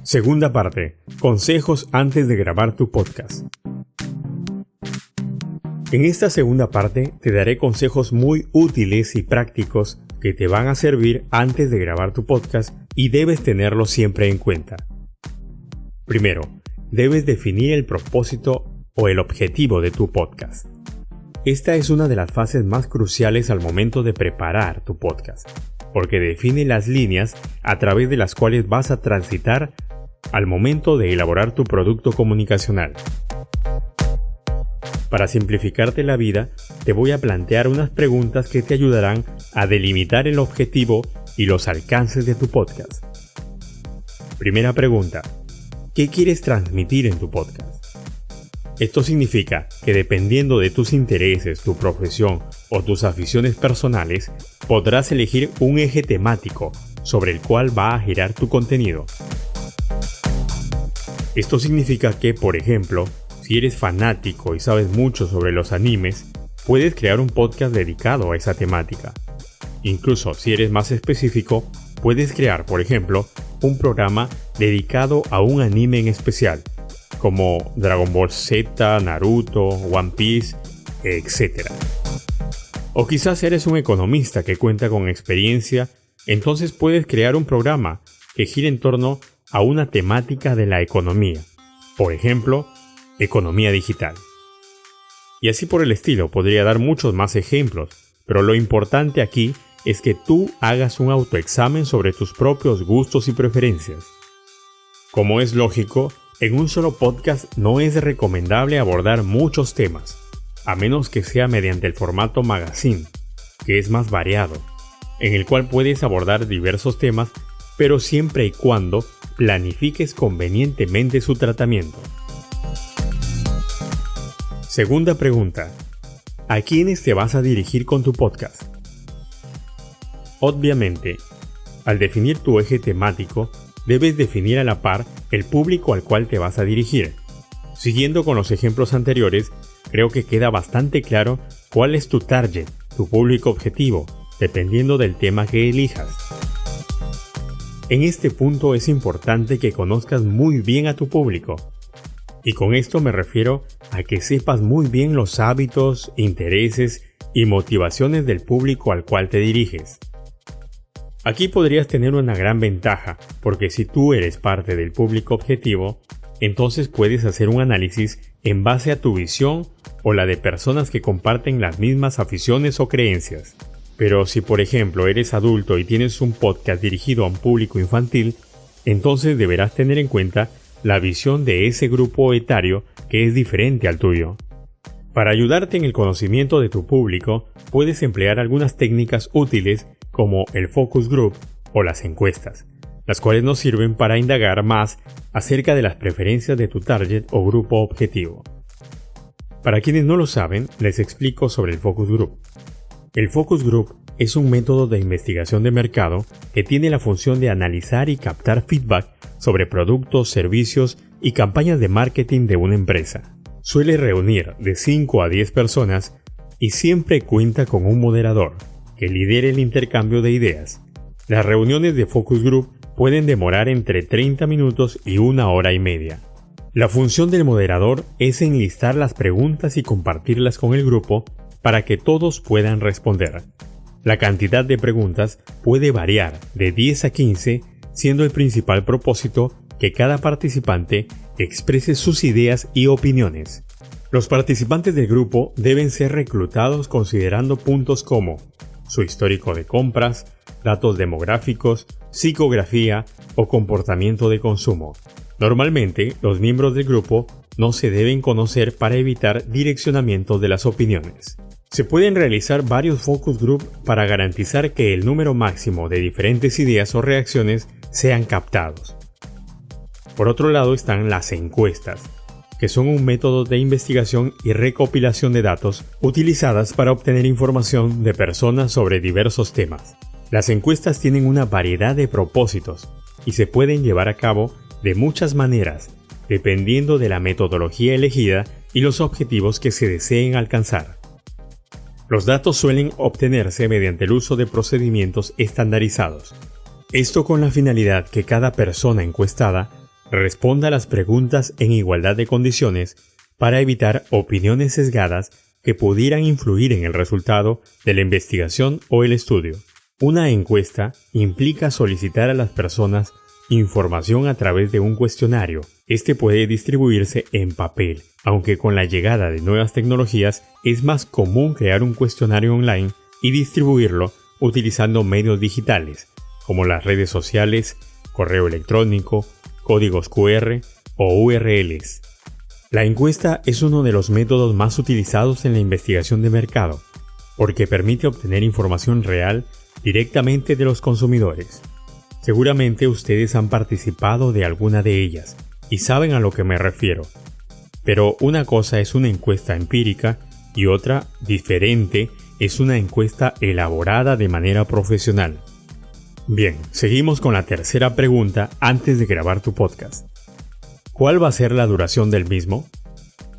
Segunda parte. Consejos antes de grabar tu podcast. En esta segunda parte te daré consejos muy útiles y prácticos que te van a servir antes de grabar tu podcast y debes tenerlos siempre en cuenta. Primero, debes definir el propósito o el objetivo de tu podcast. Esta es una de las fases más cruciales al momento de preparar tu podcast, porque define las líneas a través de las cuales vas a transitar al momento de elaborar tu producto comunicacional. Para simplificarte la vida, te voy a plantear unas preguntas que te ayudarán a delimitar el objetivo y los alcances de tu podcast. Primera pregunta: ¿qué quieres transmitir en tu podcast? Esto significa que dependiendo de tus intereses, tu profesión o tus aficiones personales, podrás elegir un eje temático sobre el cual va a girar tu contenido. Esto significa que, por ejemplo, si eres fanático y sabes mucho sobre los animes, puedes crear un podcast dedicado a esa temática. Incluso si eres más específico, puedes crear, por ejemplo, un programa dedicado a un anime en especial, como Dragon Ball Z, Naruto, One Piece, etc. O quizás eres un economista que cuenta con experiencia, entonces puedes crear un programa que gire en torno a una temática de la economía. Por ejemplo, economía digital. Y así por el estilo, podría dar muchos más ejemplos, pero lo importante aquí es que tú hagas un autoexamen sobre tus propios gustos y preferencias. Como es lógico, en un solo podcast no es recomendable abordar muchos temas, a menos que sea mediante el formato magazine, que es más variado, en el cual puedes abordar diversos temas, pero siempre y cuando planifiques convenientemente su tratamiento. Segunda pregunta: ¿a quiénes te vas a dirigir con tu podcast? Obviamente, al definir tu eje temático, debes definir a la par el público al cual te vas a dirigir. Siguiendo con los ejemplos anteriores, creo que queda bastante claro cuál es tu target, tu público objetivo, dependiendo del tema que elijas. En este punto es importante que conozcas muy bien a tu público. Y con esto me refiero a que sepas muy bien los hábitos, intereses y motivaciones del público al cual te diriges. Aquí podrías tener una gran ventaja, porque si tú eres parte del público objetivo, entonces puedes hacer un análisis en base a tu visión o la de personas que comparten las mismas aficiones o creencias. Pero si por ejemplo eres adulto y tienes un podcast dirigido a un público infantil, entonces deberás tener en cuenta la visión de ese grupo etario que es diferente al tuyo. Para ayudarte en el conocimiento de tu público, puedes emplear algunas técnicas útiles como el focus group o las encuestas, las cuales nos sirven para indagar más acerca de las preferencias de tu target o grupo objetivo. Para quienes no lo saben, les explico sobre el focus group. El focus group es un método de investigación de mercado que tiene la función de analizar y captar feedback sobre productos, servicios y campañas de marketing de una empresa. Suele reunir de 5 a 10 personas y siempre cuenta con un moderador que lidere el intercambio de ideas. Las reuniones de focus group pueden demorar entre 30 minutos y 1 hora y media. La función del moderador es enlistar las preguntas y compartirlas con el grupo para que todos puedan responder. La cantidad de preguntas puede variar de 10 a 15, siendo el principal propósito que cada participante exprese sus ideas y opiniones. Los participantes del grupo deben ser reclutados considerando puntos como su histórico de compras, datos demográficos, psicografía o comportamiento de consumo. Normalmente, los miembros del grupo no se deben conocer para evitar direccionamiento de las opiniones. Se pueden realizar varios focus group para garantizar que el número máximo de diferentes ideas o reacciones sean captados. Por otro lado están las encuestas, que son un método de investigación y recopilación de datos utilizadas para obtener información de personas sobre diversos temas. Las encuestas tienen una variedad de propósitos y se pueden llevar a cabo de muchas maneras, dependiendo de la metodología elegida y los objetivos que se deseen alcanzar. Los datos suelen obtenerse mediante el uso de procedimientos estandarizados. Esto con la finalidad que cada persona encuestada Responda a las preguntas en igualdad de condiciones para evitar opiniones sesgadas que pudieran influir en el resultado de la investigación o el estudio. Una encuesta implica solicitar a las personas información a través de un cuestionario. Este puede distribuirse en papel, aunque con la llegada de nuevas tecnologías es más común crear un cuestionario online y distribuirlo utilizando medios digitales, como las redes sociales, correo electrónico, códigos QR o URLs. La encuesta es uno de los métodos más utilizados en la investigación de mercado, porque permite obtener información real directamente de los consumidores. Seguramente ustedes han participado de alguna de ellas y saben a lo que me refiero. Pero una cosa es una encuesta empírica y otra, diferente, es una encuesta elaborada de manera profesional. Bien, seguimos con la tercera pregunta antes de grabar tu podcast. ¿Cuál va a ser la duración del mismo?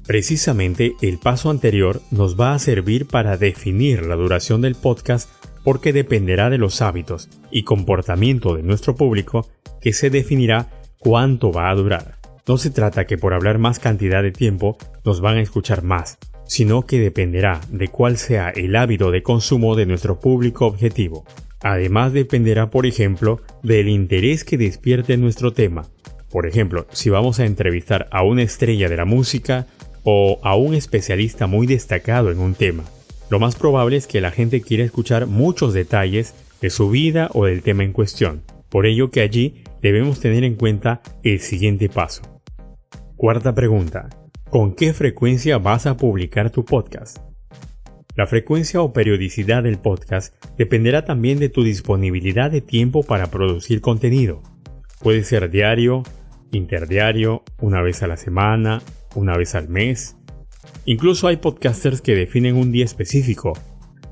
Precisamente el paso anterior nos va a servir para definir la duración del podcast porque dependerá de los hábitos y comportamiento de nuestro público que se definirá cuánto va a durar. No se trata que por hablar más cantidad de tiempo nos van a escuchar más, sino que dependerá de cuál sea el hábito de consumo de nuestro público objetivo. Además dependerá, por ejemplo, del interés que despierte nuestro tema. Por ejemplo, si vamos a entrevistar a una estrella de la música o a un especialista muy destacado en un tema, lo más probable es que la gente quiera escuchar muchos detalles de su vida o del tema en cuestión. Por ello que allí debemos tener en cuenta el siguiente paso. Cuarta pregunta. ¿Con qué frecuencia vas a publicar tu podcast? La frecuencia o periodicidad del podcast dependerá también de tu disponibilidad de tiempo para producir contenido. Puede ser diario, interdiario, una vez a la semana, una vez al mes. Incluso hay podcasters que definen un día específico.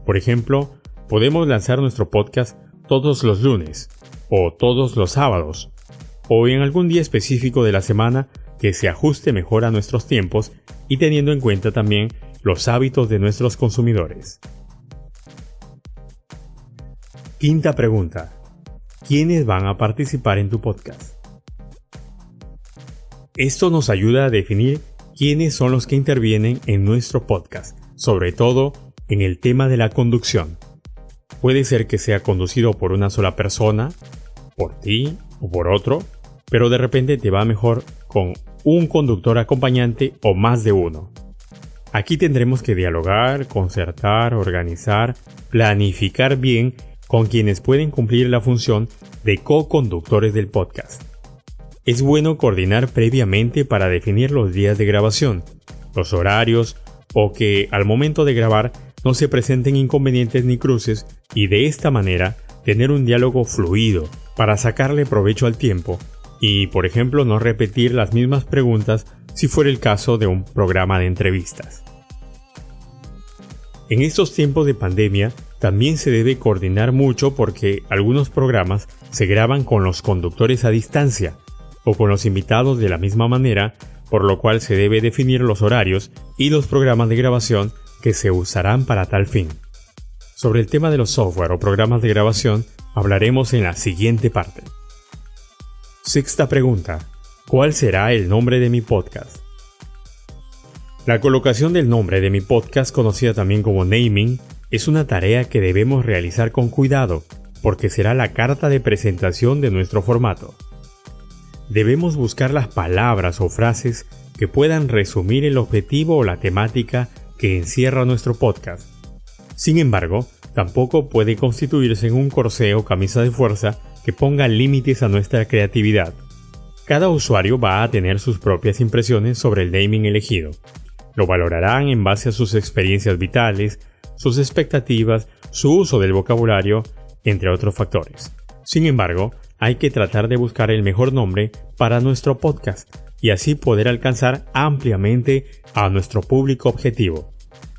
Por ejemplo, podemos lanzar nuestro podcast todos los lunes, o todos los sábados, o en algún día específico de la semana que se ajuste mejor a nuestros tiempos y teniendo en cuenta también los hábitos de nuestros consumidores. Quinta pregunta. ¿Quiénes van a participar en tu podcast? Esto nos ayuda a definir quiénes son los que intervienen en nuestro podcast, sobre todo en el tema de la conducción. Puede ser que sea conducido por una sola persona, por ti o por otro, pero de repente te va mejor con un conductor acompañante o más de uno. Aquí tendremos que dialogar, concertar, organizar, planificar bien con quienes pueden cumplir la función de co-conductores del podcast. Es bueno coordinar previamente para definir los días de grabación, los horarios o que al momento de grabar no se presenten inconvenientes ni cruces y de esta manera tener un diálogo fluido para sacarle provecho al tiempo y, por ejemplo, no repetir las mismas preguntas si fuera el caso de un programa de entrevistas. En estos tiempos de pandemia también se debe coordinar mucho porque algunos programas se graban con los conductores a distancia o con los invitados de la misma manera, por lo cual se debe definir los horarios y los programas de grabación que se usarán para tal fin. Sobre el tema de los software o programas de grabación hablaremos en la siguiente parte. Sexta pregunta. ¿Cuál será el nombre de mi podcast? La colocación del nombre de mi podcast, conocida también como naming, es una tarea que debemos realizar con cuidado, porque será la carta de presentación de nuestro formato. Debemos buscar las palabras o frases que puedan resumir el objetivo o la temática que encierra nuestro podcast. Sin embargo, tampoco puede constituirse en un corsé o camisa de fuerza que ponga límites a nuestra creatividad. Cada usuario va a tener sus propias impresiones sobre el naming elegido. Lo valorarán en base a sus experiencias vitales, sus expectativas, su uso del vocabulario, entre otros factores. Sin embargo, hay que tratar de buscar el mejor nombre para nuestro podcast y así poder alcanzar ampliamente a nuestro público objetivo,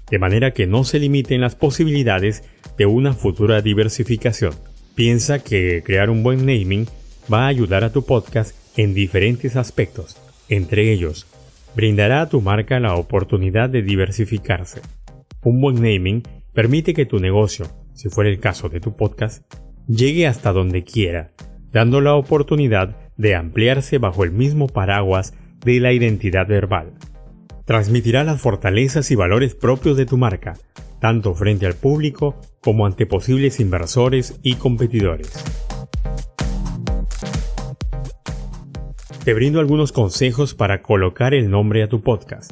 de manera que no se limiten las posibilidades de una futura diversificación. Piensa que crear un buen naming va a ayudar a tu podcast en diferentes aspectos, entre ellos, brindará a tu marca la oportunidad de diversificarse. Un buen naming permite que tu negocio, si fuera el caso de tu podcast, llegue hasta donde quiera, dando la oportunidad de ampliarse bajo el mismo paraguas de la identidad verbal. Transmitirá las fortalezas y valores propios de tu marca, tanto frente al público como ante posibles inversores y competidores. Te brindo algunos consejos para colocar el nombre a tu podcast.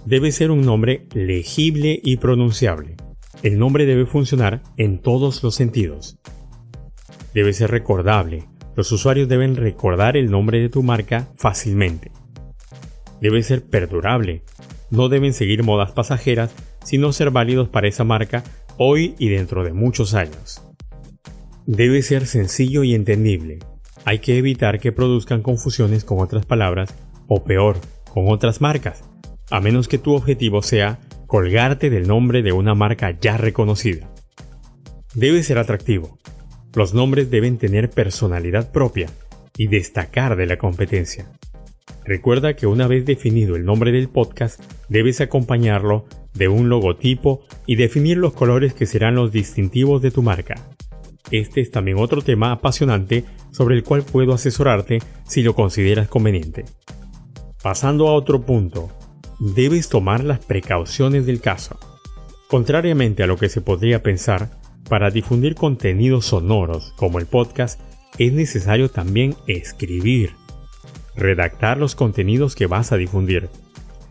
Debe ser un nombre legible y pronunciable. El nombre debe funcionar en todos los sentidos. Debe ser recordable. Los usuarios deben recordar el nombre de tu marca fácilmente. Debe ser perdurable. No deben seguir modas pasajeras, sino ser válidos para esa marca hoy y dentro de muchos años. Debe ser sencillo y entendible. Hay que evitar que produzcan confusiones con otras palabras o peor, con otras marcas, a menos que tu objetivo sea colgarte del nombre de una marca ya reconocida. Debe ser atractivo. Los nombres deben tener personalidad propia y destacar de la competencia. Recuerda que una vez definido el nombre del podcast, debes acompañarlo de un logotipo y definir los colores que serán los distintivos de tu marca. Este es también otro tema apasionante sobre el cual puedo asesorarte si lo consideras conveniente. Pasando a otro punto, debes tomar las precauciones del caso. Contrariamente a lo que se podría pensar, para difundir contenidos sonoros como el podcast, es necesario también escribir, redactar los contenidos que vas a difundir,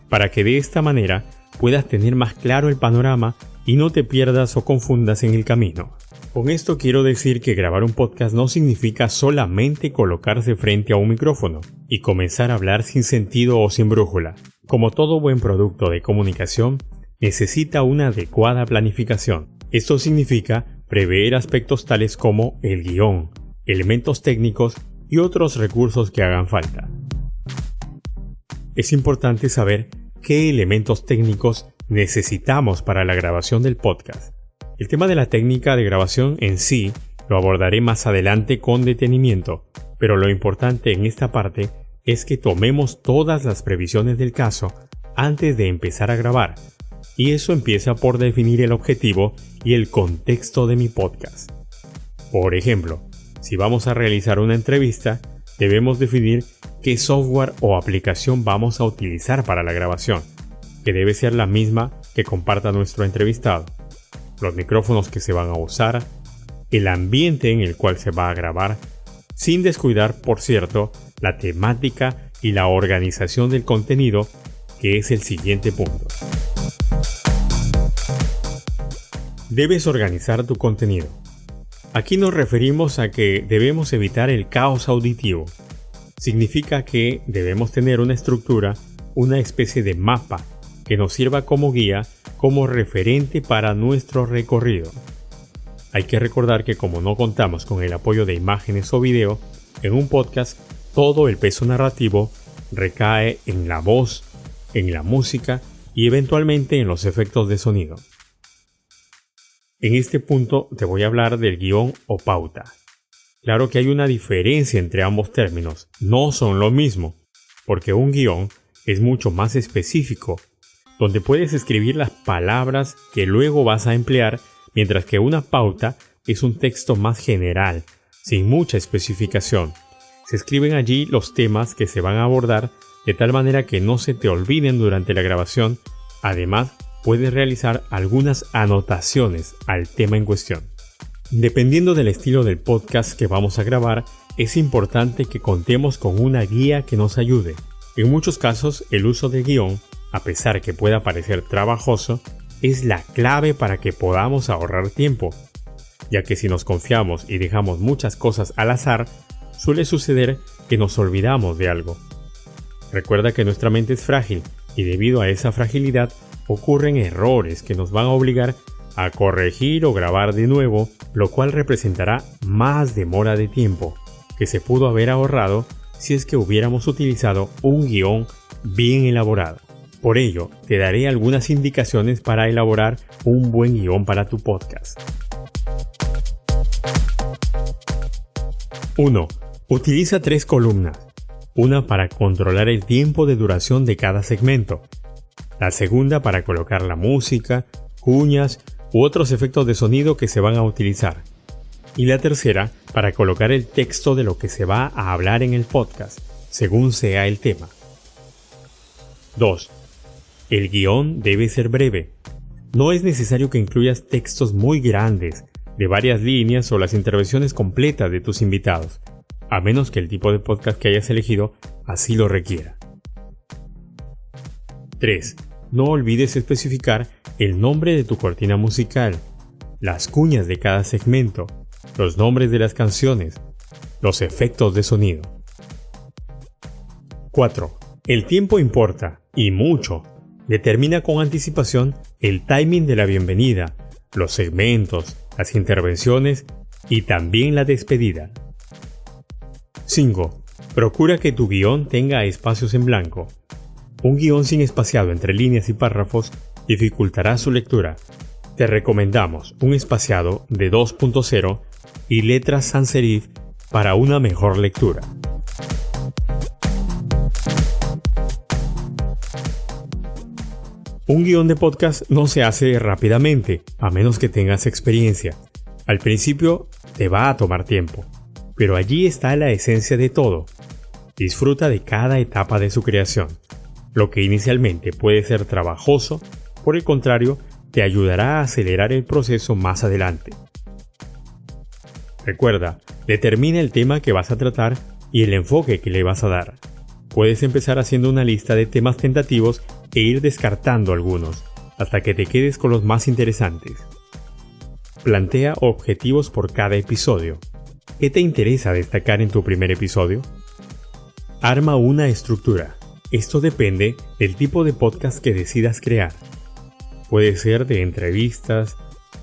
para que de esta manera puedas tener más claro el panorama y no te pierdas o confundas en el camino. Con esto quiero decir que grabar un podcast no significa solamente colocarse frente a un micrófono y comenzar a hablar sin sentido o sin brújula. Como todo buen producto de comunicación, necesita una adecuada planificación. Esto significa prever aspectos tales como el guión, elementos técnicos y otros recursos que hagan falta. Es importante saber qué elementos técnicos necesitamos para la grabación del podcast. El tema de la técnica de grabación en sí lo abordaré más adelante con detenimiento, pero lo importante en esta parte es que tomemos todas las previsiones del caso antes de empezar a grabar, y eso empieza por definir el objetivo y el contexto de mi podcast. Por ejemplo, si vamos a realizar una entrevista, debemos definir qué software o aplicación vamos a utilizar para la grabación, que debe ser la misma que comparta nuestro entrevistado, los micrófonos que se van a usar, el ambiente en el cual se va a grabar, sin descuidar, por cierto, la temática y la organización del contenido, que es el siguiente punto. Debes organizar tu contenido. Aquí nos referimos a que debemos evitar el caos auditivo. Significa que debemos tener una estructura, una especie de mapa, que nos sirva como guía, como referente para nuestro recorrido. Hay que recordar que como no contamos con el apoyo de imágenes o video, en un podcast todo el peso narrativo recae en la voz, en la música y eventualmente en los efectos de sonido. En este punto te voy a hablar del guión o pauta. Claro que hay una diferencia entre ambos términos, no son lo mismo, porque un guión es mucho más específico, donde puedes escribir las palabras que luego vas a emplear, mientras que una pauta es un texto más general, sin mucha especificación. Se escriben allí los temas que se van a abordar de tal manera que no se te olviden durante la grabación. Además, puedes realizar algunas anotaciones al tema en cuestión. Dependiendo del estilo del podcast que vamos a grabar, es importante que contemos con una guía que nos ayude. En muchos casos, el uso de guión, a pesar que pueda parecer trabajoso, es la clave para que podamos ahorrar tiempo, ya que si nos confiamos y dejamos muchas cosas al azar, suele suceder que nos olvidamos de algo. Recuerda que nuestra mente es frágil y debido a esa fragilidad ocurren errores que nos van a obligar a corregir o grabar de nuevo, lo cual representará más demora de tiempo que se pudo haber ahorrado si es que hubiéramos utilizado un guión bien elaborado. Por ello, te daré algunas indicaciones para elaborar un buen guión para tu podcast. 1. Utiliza 3 columnas. Una para controlar el tiempo de duración de cada segmento. La segunda para colocar la música, cuñas u otros efectos de sonido que se van a utilizar. Y la tercera, para colocar el texto de lo que se va a hablar en el podcast, según sea el tema. 2. El guión debe ser breve. No es necesario que incluyas textos muy grandes, de varias líneas o las intervenciones completas de tus invitados, a menos que el tipo de podcast que hayas elegido así lo requiera. 3. No olvides especificar el nombre de tu cortina musical, las cuñas de cada segmento, los nombres de las canciones, los efectos de sonido. 4. El tiempo importa, y mucho. Determina con anticipación el timing de la bienvenida, los segmentos, las intervenciones y también la despedida. 5. Procura que tu guión tenga espacios en blanco. Un guión sin espaciado entre líneas y párrafos dificultará su lectura. Te recomendamos un espaciado de 2.0 y letras sans serif para una mejor lectura. Un guión de podcast no se hace rápidamente, a menos que tengas experiencia. Al principio te va a tomar tiempo, pero allí está la esencia de todo. Disfruta de cada etapa de su creación. Lo que inicialmente puede ser trabajoso, por el contrario, te ayudará a acelerar el proceso más adelante. Recuerda, determina el tema que vas a tratar y el enfoque que le vas a dar. Puedes empezar haciendo una lista de temas tentativos e ir descartando algunos, hasta que te quedes con los más interesantes. Plantea objetivos por cada episodio. ¿Qué te interesa destacar en tu primer episodio? Arma una estructura. Esto depende del tipo de podcast que decidas crear. Puede ser de entrevistas,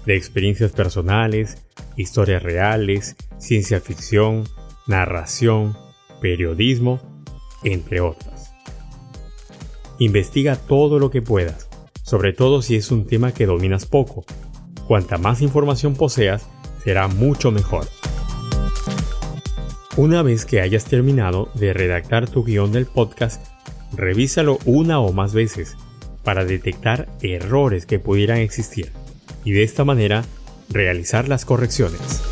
de experiencias personales, historias reales, ciencia ficción, narración, periodismo, entre otras. Investiga todo lo que puedas, sobre todo si es un tema que dominas poco. Cuanta más información poseas, será mucho mejor. Una vez que hayas terminado de redactar tu guión del podcast, revísalo una o más veces para detectar errores que pudieran existir y de esta manera realizar las correcciones.